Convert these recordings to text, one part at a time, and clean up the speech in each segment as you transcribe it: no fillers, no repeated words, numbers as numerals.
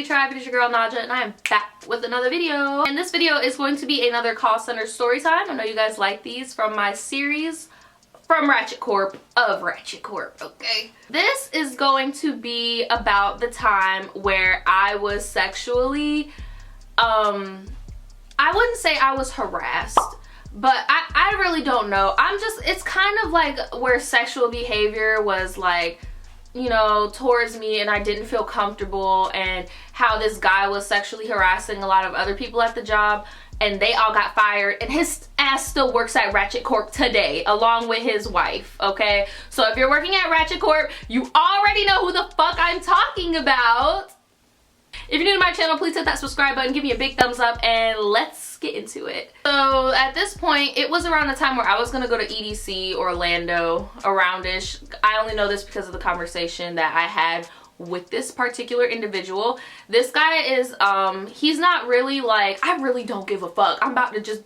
Baby Tribe, it is your girl Naja, and I am back with another video. And this video is going to be another call center story time. I know you guys like these from my series from Ratchet Corp of Ratchet Corp, okay? This is going to be about the time where I was sexually, I wouldn't say I was harassed, but I really don't know. It's kind of like where sexual behavior was like, you know, towards me, and I didn't feel comfortable, and how this guy was sexually harassing a lot of other people at the job, and they all got fired, and his ass still works at Ratchet Corp today along with his wife, okay? So if you're working at Ratchet Corp, you already know who the fuck I'm talking about. If you're new to my channel, please hit that subscribe button, give me a big thumbs up, and let's get into it. So at this point, it was around the time where I was gonna go to EDC, Orlando, around-ish. I only know this because of the conversation that I had with this particular individual. This guy is, he's not really like, I really don't give a fuck. I'm about to just,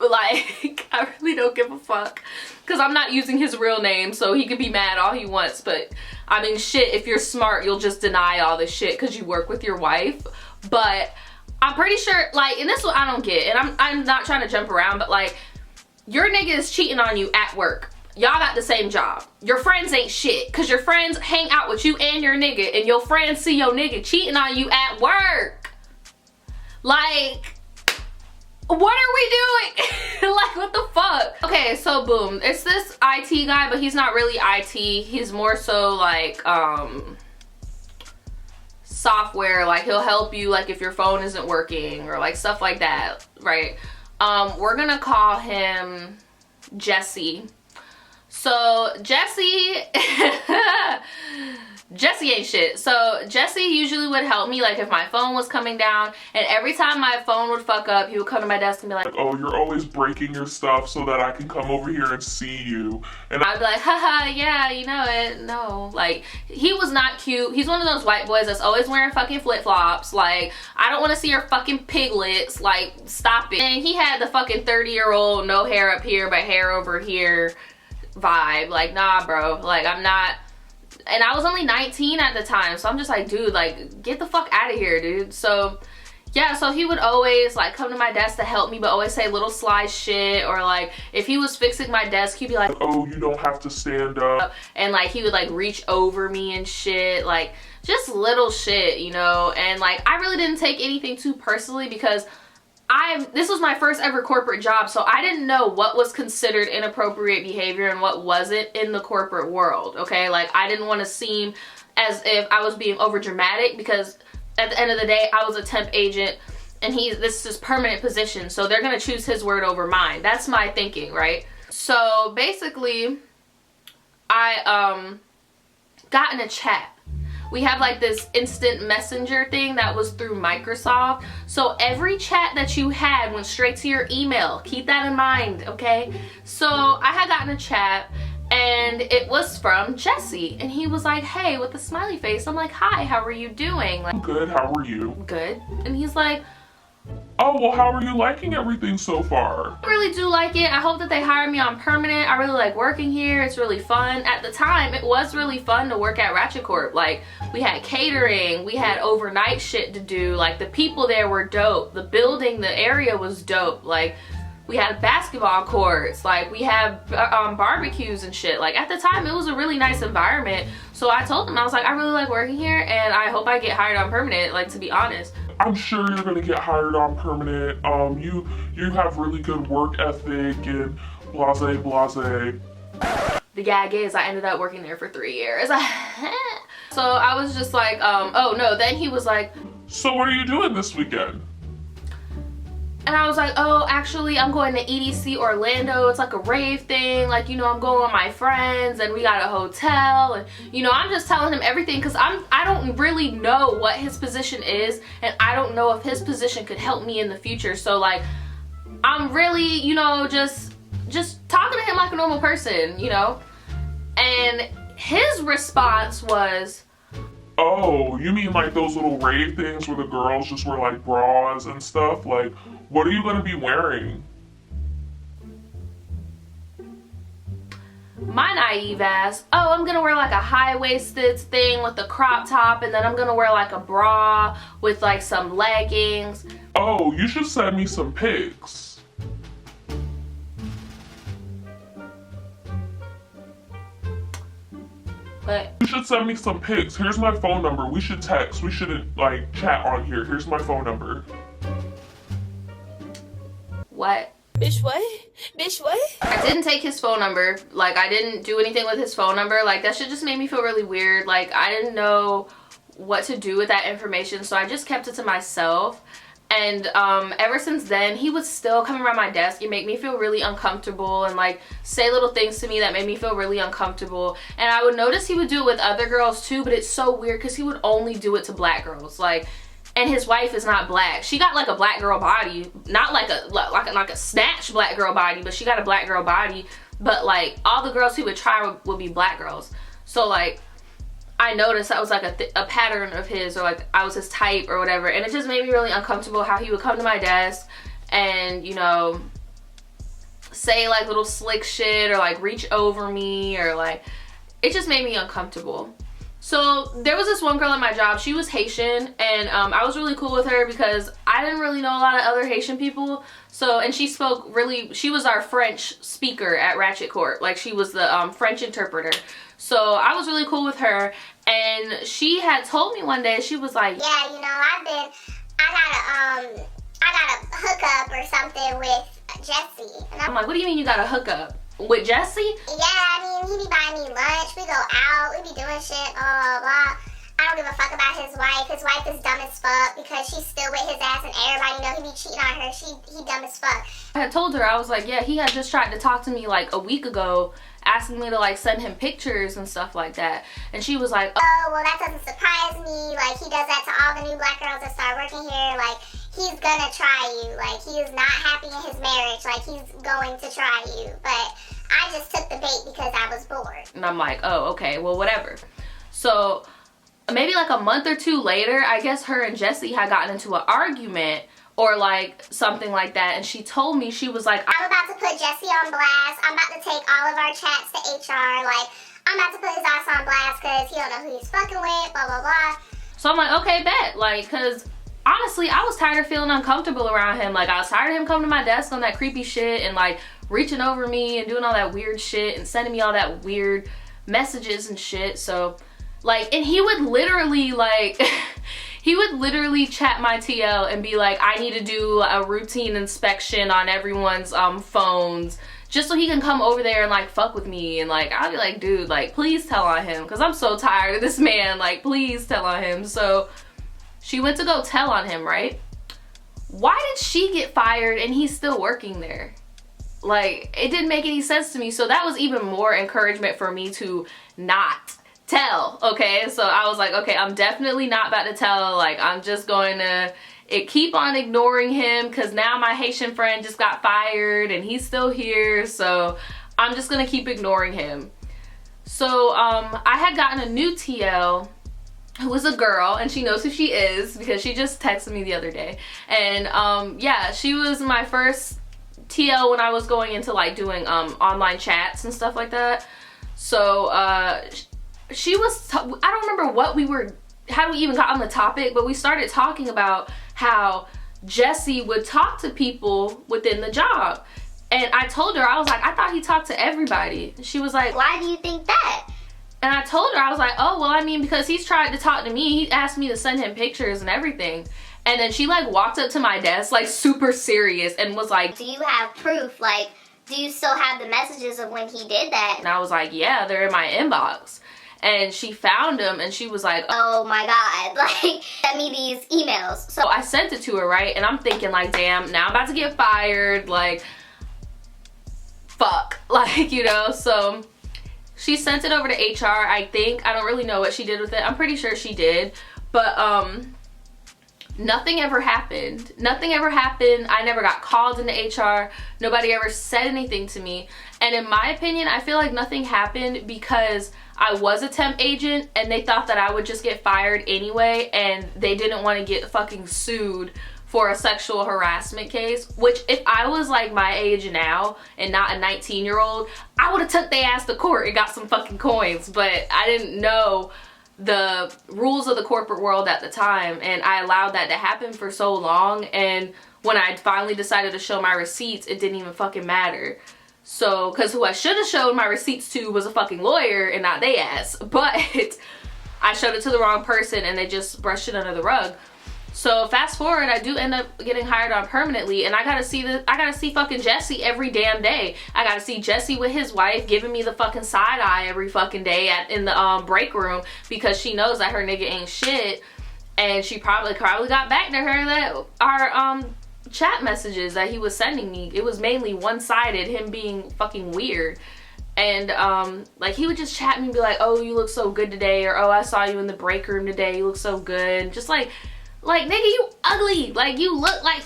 like, I really don't give a fuck. Because I'm not using his real name, so he could be mad all he wants, but I mean, shit, if you're smart, you'll just deny all this shit because you work with your wife. But I'm pretty sure, like, and this is what I don't get, and I'm not trying to jump around, but like, your nigga is cheating on you at work. Y'all got the same job. Your friends ain't shit, because your friends hang out with you and your nigga, and your friends see your nigga cheating on you at work. Like, what are we doing? Like, what the fuck? Okay, so boom, it's this IT guy, but he's not really IT. He's more so like software. Like, he'll help you like if your phone isn't working or like stuff like that, right? We're gonna call him Jesse. So Jesse Jesse ain't shit. So Jesse usually would help me like if my phone was coming down, and every time my phone would fuck up, he would come to my desk and be like, oh, you're always breaking your stuff so that I can come over here and see you. And I'd be like, haha, yeah, you know it. No, like, he was not cute. He's one of those white boys that's always wearing fucking flip-flops. Like, I don't want to see your fucking piglets. Like, stop it. And he had the fucking 30-year-old no hair up here but hair over here vibe. Like, nah, bro. Like, I'm not. And I was only 19 at the time, so I'm just like, dude, like, get the fuck out of here, dude. So yeah, so he would always like come to my desk to help me, but always say little sly shit, or like if he was fixing my desk, he'd be like, oh, you don't have to stand up, and like he would like reach over me and shit, like just little shit, you know. And like, I really didn't take anything too personally because this was my first ever corporate job, so I didn't know what was considered inappropriate behavior and what wasn't in the corporate world, okay? Like, I didn't want to seem as if I was being over dramatic, because at the end of the day, I was a temp agent, and this is his permanent position, so they're gonna choose his word over mine. That's my thinking, right? So basically, I got in a chat. We have like this instant messenger thing that was through Microsoft. So every chat that you had went straight to your email. Keep that in mind, okay? So I had gotten a chat, and it was from Jesse. And he was like, hey, with a smiley face. I'm like, hi, how are you doing? Like, good, how are you? Good. And he's like, oh, well, how are you liking everything so far? I really do like it. I hope that they hire me on permanent. I really like working here. It's really fun. At the time, it was really fun to work at Ratchet Corp. Like, we had catering, we had overnight shit to do. Like, the people there were dope. The building, the area was dope. Like, we had basketball courts. Like, we had barbecues and shit. Like, at the time, it was a really nice environment. So I told him, I was like, I really like working here, and I hope I get hired on permanent, like, to be honest. I'm sure you're gonna get hired on permanent. You have really good work ethic and blase blase. The gag is I ended up working there for 3 years. So I was just like, oh no, then he was like, so what are you doing this weekend? And I was like, oh, actually, I'm going to EDC Orlando. It's like a rave thing. Like, you know, I'm going with my friends, and we got a hotel. And, you know, I'm just telling him everything because I don't really know what his position is, and I don't know if his position could help me in the future. So, like, I'm really, you know, just talking to him like a normal person, you know? And his response was, oh, you mean like those little rave things where the girls just wear like bras and stuff? Like, what are you gonna be wearing? my naive ass, oh, I'm gonna wear like a high-waisted thing with a crop top, and then I'm gonna wear like a bra with like some leggings. Oh, you should send me some pics. But you should send me some pics. Here's my phone number. We should text. We shouldn't like chat on here. Here's my phone number. what? Bitch, what? Bitch, what? I didn't take his phone number. Like, I didn't do anything with his phone number. Like, that shit just made me feel really weird. Like, I didn't know what to do with that information, so I just kept it to myself. And ever since then, he would still come around my desk and make me feel really uncomfortable and like say little things to me that made me feel really uncomfortable. And I would notice he would do it with other girls too, but it's so weird because he would only do it to black girls. Like, and his wife is not black. She got like a black girl body, not like a snatch black girl body, but she got a black girl body. But like all the girls he would try would be black girls. So like I noticed that was like a pattern of his, or like I was his type or whatever, and it just made me really uncomfortable how he would come to my desk and, you know, say like little slick shit or like reach over me, or like it just made me uncomfortable. So there was this one girl at my job, she was Haitian, and I was really cool with her because I didn't really know a lot of other Haitian people. So, and she spoke really, she was our French speaker at Ratchet Corp. Like, she was the French interpreter. So I was really cool with her, and she had told me one day, she was like, yeah, you know, I got a hookup or something with Jesse. And I'm like, what do you mean you got a hookup? With Jesse? Yeah, I mean, he be buying me lunch, we go out, we be doing shit, blah, blah, blah. I don't give a fuck about his wife. His wife is dumb as fuck because she's still with his ass, and everybody know he be cheating on her. He dumb as fuck. I had told her, I was like, yeah, he had just tried to talk to me like a week ago, asking me to like send him pictures and stuff like that. And she was like, oh, well, that doesn't surprise me. Like, he does that to all the new black girls that start working here. Like, he's gonna try you. Like, he is not happy in his marriage. Like, he's going to try you. But I just took the bait because I was bored. And I'm like, oh, okay, well, whatever. So maybe like a month or two later, I guess her and Jesse had gotten into an argument or like something like that, and she told me, she was like, I'm about to put Jesse on blast. I'm about to take all of our chats to HR. Like, I'm about to put his ass on blast because he don't know who he's fucking with, blah, blah, blah. So I'm like, okay, bet. Like, because honestly, I was tired of feeling uncomfortable around him. Like, I was tired of him coming to my desk on that creepy shit and like reaching over me and doing all that weird shit and sending me all that weird messages and shit. So like, and he would literally like he would literally chat my TL and be like, I need to do a routine inspection on everyone's phones just so he can come over there and like fuck with me. And like, I'd be like, dude, like, please tell on him, because I'm so tired of this man. Like, please tell on him. So she went to go tell on him, right? Why did she get fired and he's still working there? Like, it didn't make any sense to me. So that was even more encouragement for me to not tell. Okay, so I was like, okay, I'm definitely not about to tell. Like, I'm just going to keep on ignoring him, because now my Haitian friend just got fired and he's still here, so I'm just gonna keep ignoring him. So I had gotten a new TL who was a girl, and she knows who she is because she just texted me the other day. And yeah, she was my first TL when I was going into like doing online chats and stuff like that. So she was, I don't remember how we even got on the topic, but we started talking about how Jesse would talk to people within the job. And I told her, I was like, I thought he talked to everybody. She was like, why do you think that? And I told her, I was like, oh, well, I mean, because he's tried to talk to me. He asked me to send him pictures and everything. And then she like walked up to my desk like super serious and was like, do you have proof? Like, do you still have the messages of when he did that? And I was like, yeah, they're in my inbox. And she found them and she was like, oh my God, like, send me these emails. So I sent it to her, right? And I'm thinking like, damn, now I'm about to get fired. Like, fuck. Like, you know, so she sent it over to HR, I think. I don't really know what she did with it. I'm pretty sure she did. But nothing ever happened. Nothing ever happened. I never got called into HR. Nobody ever said anything to me. And in my opinion, I feel like nothing happened because I was a temp agent and they thought that I would just get fired anyway, and they didn't want to get fucking sued for a sexual harassment case, which if I was like my age now and not a 19-year-old, I would have took their ass to court and got some fucking coins. But I didn't know the rules of the corporate world at the time, and I allowed that to happen for so long, and when I finally decided to show my receipts, it didn't even fucking matter. So, because who I should have showed my receipts to was a fucking lawyer and not they ass, but I showed it to the wrong person and they just brushed it under the rug. So fast forward, I do end up getting hired on permanently, and I gotta see fucking Jesse every damn day. I gotta see Jesse with his wife giving me the fucking side eye every fucking day in the break room, because she knows that her nigga ain't shit, and she probably got back to her that our chat messages that he was sending me, it was mainly one-sided, him being fucking weird. And like he would just chat me and be like, oh, you look so good today, or oh, I saw you in the break room today, you look so good. Just like nigga, you ugly, like you look like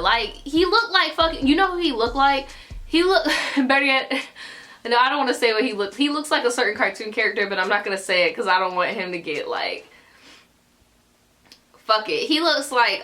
like he looked like fucking, you know who he looked like? He looked better yet, no, I don't want to say what he looks like a certain cartoon character, but I'm not gonna say it because I don't want him to get like, fuck it. He looks like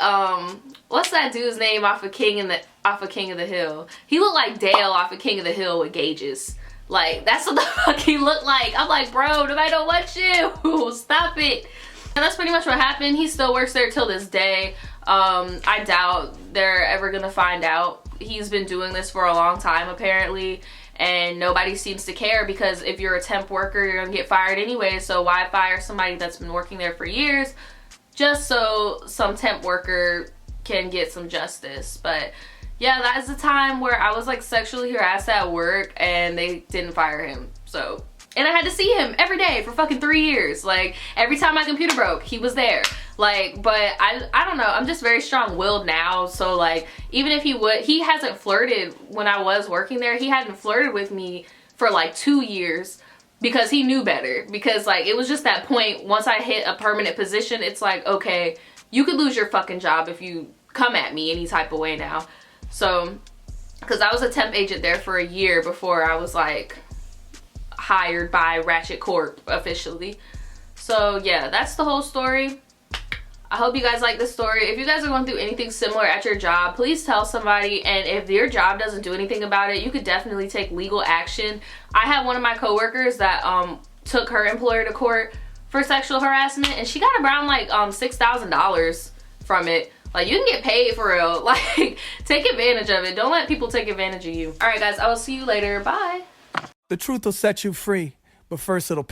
what's that dude's name off of King of the Hill? He looked like Dale off of King of the Hill with gauges. Like that's what the fuck he looked like. I'm like, bro, nobody don't want you. Stop it. And that's pretty much what happened. He still works there till this day. I doubt they're ever gonna find out. He's been doing this for a long time apparently, and nobody seems to care, because if you're a temp worker, you're gonna get fired anyway, so why fire somebody that's been working there for years just so some temp worker can get some justice? But yeah, that is the time where I was like sexually harassed at work and they didn't fire him. So, and I had to see him every day for fucking 3 years. Like every time my computer broke, he was there. Like, but I don't know, I'm just very strong-willed now. So like, even if he hasn't flirted when I was working there. He hadn't flirted with me for like 2 years because he knew better. Because like, it was just that point, once I hit a permanent position, it's like, okay, you could lose your fucking job if you come at me any type of way now. So, because I was a temp agent there for a year before I was like hired by Ratchet Corp officially. So yeah, that's the whole story. I hope you guys like this story. If you guys are going through anything similar at your job, please tell somebody, and if your job doesn't do anything about it, you could definitely take legal action. I had one of my coworkers that took her employer to court for sexual harassment, and she got around like $6,000 from it. Like, you can get paid for real. Like, take advantage of it. Don't let people take advantage of you. All right, guys, I will see you later. Bye. The truth will set you free, but first it'll